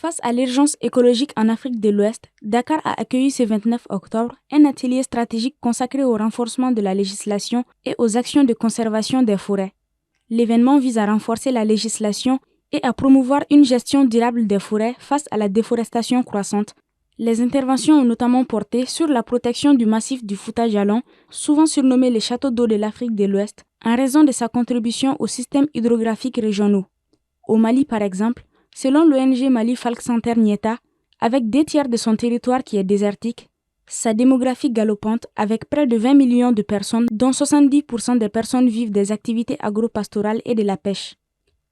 Face à l'urgence écologique en Afrique de l'Ouest, Dakar a accueilli ce 29 octobre un atelier stratégique consacré au renforcement de la législation et aux actions de conservation des forêts. L'événement vise à renforcer la législation et à promouvoir une gestion durable des forêts face à la déforestation croissante. Les interventions ont notamment porté sur la protection du massif du Fouta Djallon, souvent surnommé les châteaux d'eau de l'Afrique de l'Ouest, en raison de sa contribution aux systèmes hydrographiques régionaux. Au Mali, par exemple, selon l'ONG Mali Folk Center Nieta, avec 2 tiers de son territoire qui est désertique, sa démographie galopante avec près de 20 millions de personnes, dont 70% des personnes vivent des activités agro-pastorales et de la pêche.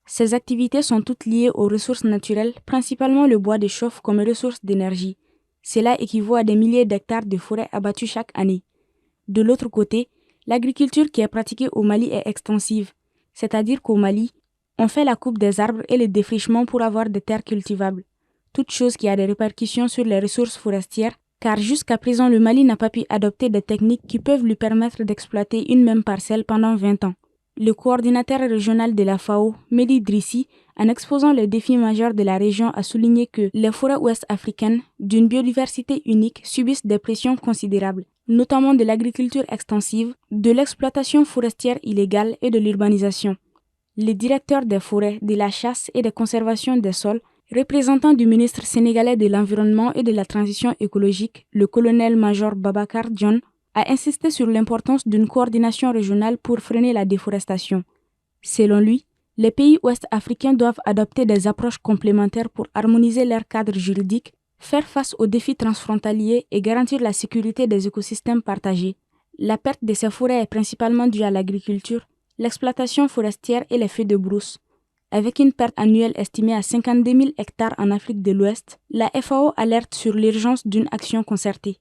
Ces activités sont toutes liées aux ressources naturelles, principalement le bois de chauffe comme ressource d'énergie. Cela équivaut à des milliers d'hectares de forêts abattus chaque année. De l'autre côté, l'agriculture qui est pratiquée au Mali est extensive, c'est-à-dire qu'au Mali, on fait la coupe des arbres et le défrichement pour avoir des terres cultivables, toute chose qui a des répercussions sur les ressources forestières, car jusqu'à présent le Mali n'a pas pu adopter des techniques qui peuvent lui permettre d'exploiter une même parcelle pendant 20 ans. Le coordinateur régional de la FAO, Mehdi Drissi, en exposant les défis majeurs de la région, a souligné que les forêts ouest-africaines, d'une biodiversité unique, subissent des pressions considérables, notamment de l'agriculture extensive, de l'exploitation forestière illégale et de l'urbanisation. Le directeur des forêts, de la chasse et de conservation des sols, représentant du ministre sénégalais de l'Environnement et de la Transition écologique, le colonel-major Babacar John, a insisté sur l'importance d'une coordination régionale pour freiner la déforestation. Selon lui, les pays ouest-africains doivent adopter des approches complémentaires pour harmoniser leur cadre juridique, faire face aux défis transfrontaliers et garantir la sécurité des écosystèmes partagés. La perte de ces forêts est principalement due à l'agriculture, l'exploitation forestière et les feux de brousse. Avec une perte annuelle estimée à 52 000 hectares en Afrique de l'Ouest, la FAO alerte sur l'urgence d'une action concertée.